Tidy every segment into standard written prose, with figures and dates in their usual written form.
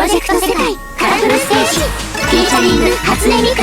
ロジェクト世界カラフルステージフィーチャリング初音ミク。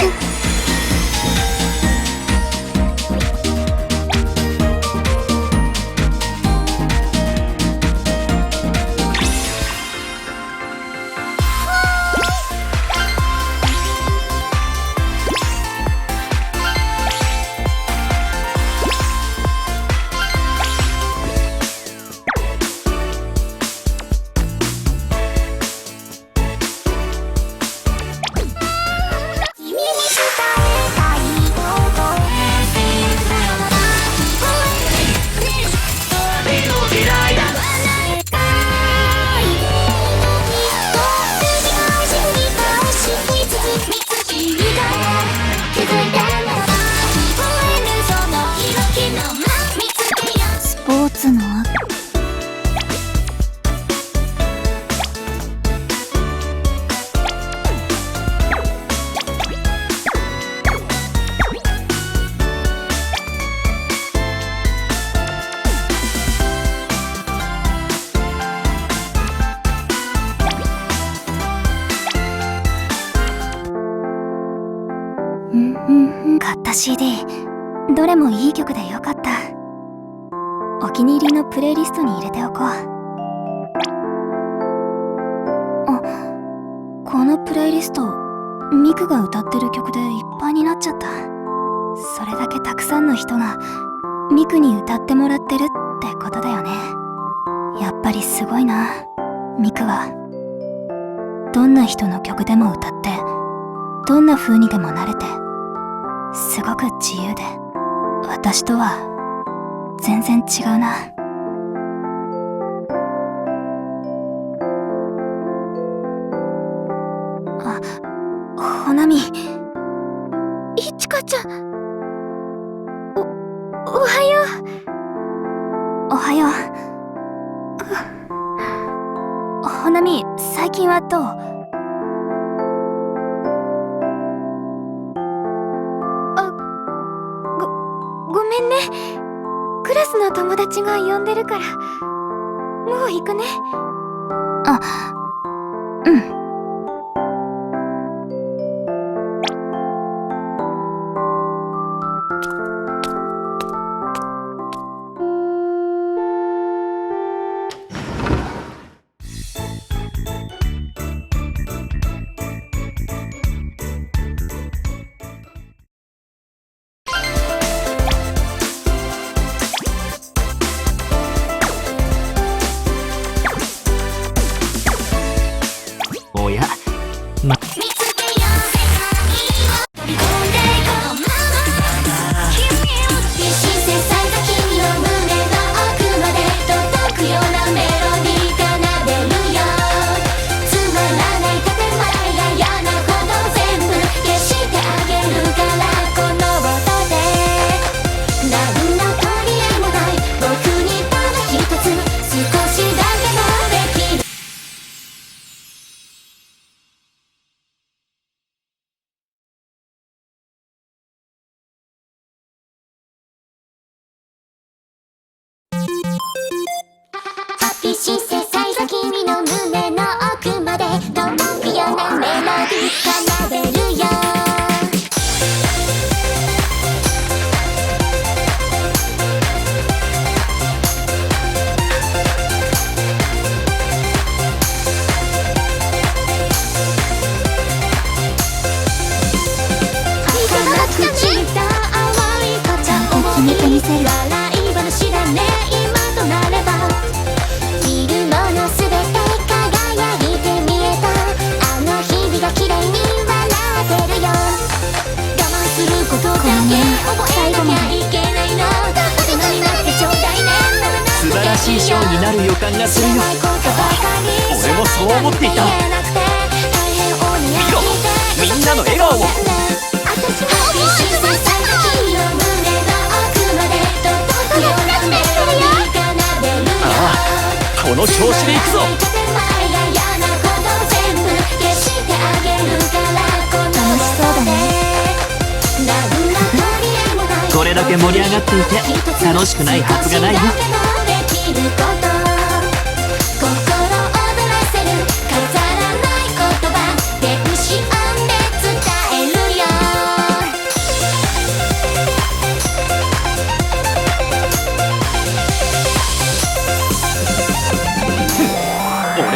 買った CD どれもいい曲でよかった。お気に入りのプレイリストに入れておこう。あ、このプレイリストミクが歌ってる曲でいっぱいになっちゃった。それだけたくさんの人がミクに歌ってもらってるってことだよね。やっぱりすごいな。ミクはどんな人の曲でも歌ってどんな風にでもなれてすごく自由で、私とは全然違うな。あ、ほなみ、いちかちゃん、おはよう。おはよう。ほなみ、最近はどう？ごめんね。クラスの友達が呼んでるから、もう行くね。あ、うん。おや、見つけよう世界を飛び込んでいこうママ君を必死で咲いた君の胸の奥まで届くようなメロディー奏でるよ。つまらない建前や嫌なこと全部消してあげるからこの音で何の取り柄もない僕にただ一つ少しだけもできる。必死で咲いた君の胸の奥まで届くようなメロディー奏でるよ。儚く散った淡い片思い笑い話だね今となれば。見るものすべて輝いて見えたあの日々が綺麗に笑ってるよ。我慢することだけ覚えなきゃいけないの。大人になってちょうだいね。素晴らしいショーになる予感がするよ。俺もそう思っていた。見ろ、みんなの笑顔を。この調子でいくぞ。これだけ盛り上がっていて楽しくないはずがないよ。心躍らせる飾らない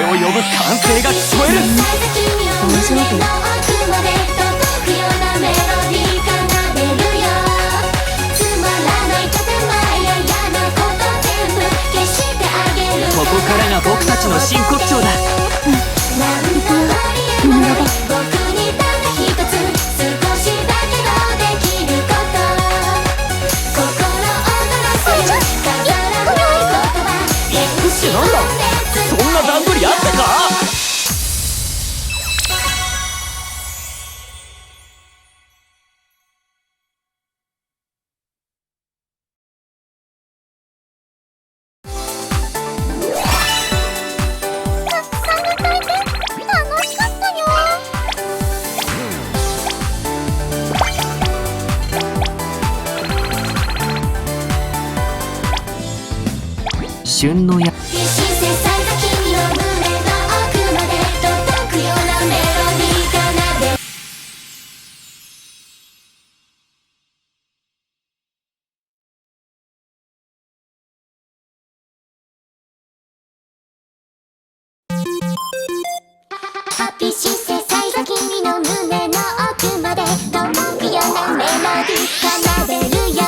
俺を呼ぶ歓声が聞こえる。大丈夫。奥まで届くようなメロディー奏でるよ。つまらない建前や嫌なこと全部消してあげる。ここからが僕たちの真骨頂だ。なんとありえない僕にただ一つ少しだけどできること。心躍らせる飾らない言葉。練習なんだそんな段取りあったか。旬のや必死切された君の胸の奥まで届くようなメロディー奏でる。ハッピーシンセサイザー君の胸の奥まで届くようなメロディー奏でるよ。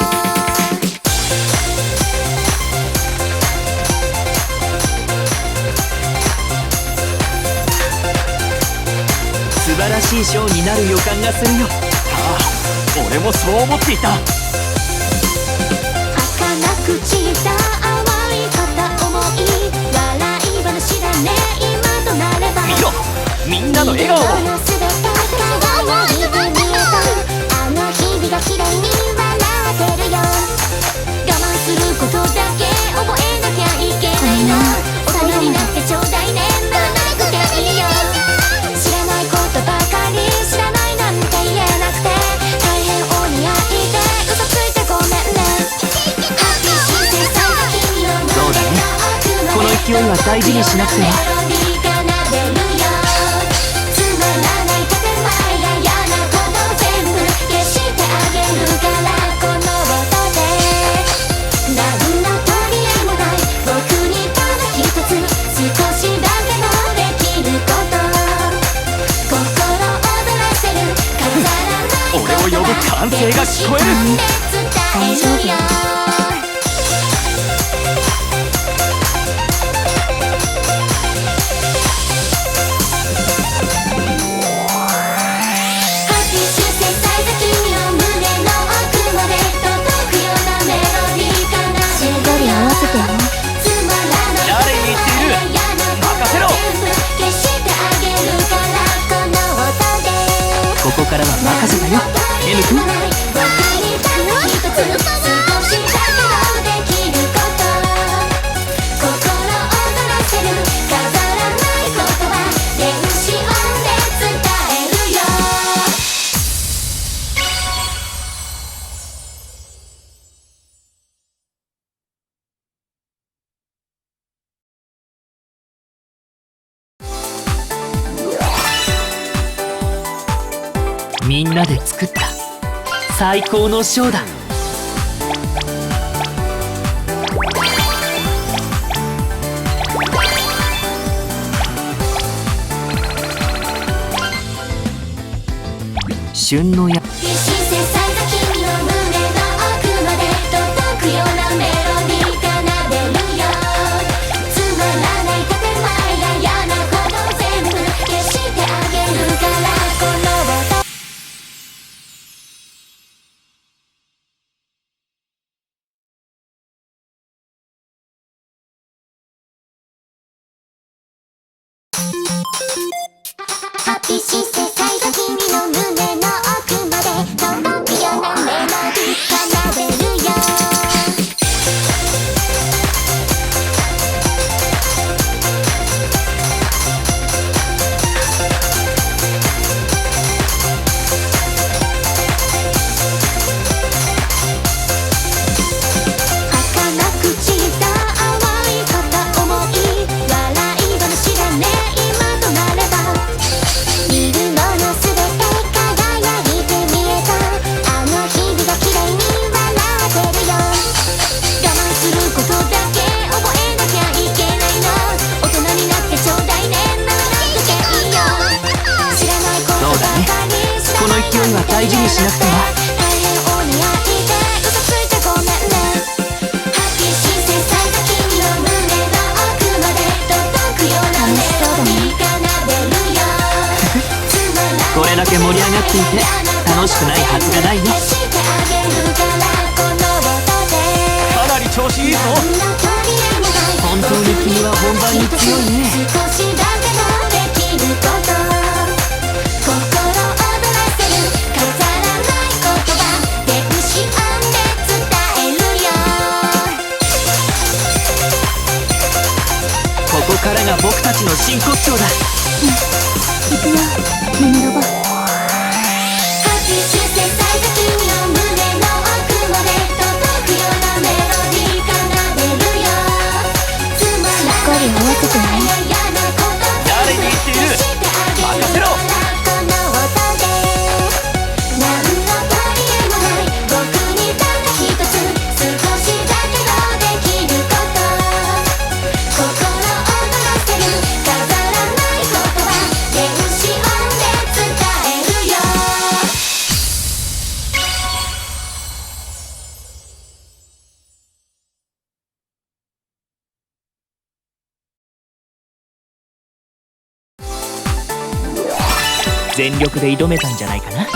素晴らしいショーになる予感がするよ。ああ、俺もそう思っていた。儚く散った淡い片思い笑い話だね今となれば。見ろ、みんなの笑顔を。あの日々が綺麗に笑ってるよ。我慢することだけ覚えなきゃいけないの。大人になってちょうだいね長くていいよ。知らないことばかり知らないなんて言えなくて大変お似合いで嘘ついてごめんね。ハッピーシンセサイザー君のそうだね、この勢いは大事にしなくては。メロディー奏でるよ。つまらない建前や嫌なこと全部消してあげるからこの音で。何の取り柄もない僕にただ一つ少しだけのできること。心躍らせる飾らない言葉。俺を呼ぶ歓声が聞こえる。伝えるよ。ここからは任せたよ M 君。みんなで作った最高のショーだ。旬のや必死切された君の胸の奥まで届くようなメロディー奏でるよ。つまらない建前や嫌なこと全部消してあげるからこの音。ハッピーシンセサイザー君の胸の奥まで届くようなメロディー奏でるよ。儚く散った淡い片思い笑い話だね今となれば。見るものすべて大事にしなくては。大変お似合いで嘘ついてごめんね。ハッピーシンセサイザー君の胸の奥まで届くようなメロディー奏でるよ。これだけ盛り上がっていて楽しくないはずがないね。してあげるからこの音でかなり調子いいぞ。本当に君は本番に強いね。少しだけのできること心躍らせる飾らない言葉電子音で伝えるよ。ここからが僕たちの真骨頂だ。行くよミネロバ。ハッピーシンセサイザー君の胸の奥まで届くようなメロディー奏でるよ。つまらないしっかり合わせてね。嫌なこと誰に言っている。してあげる任せろ。この音で何の取り柄もない僕にただ一つ少しだけのできること心躍らせる飾らない言葉電子音で伝えるよ。全力で挑めたんじゃないかな。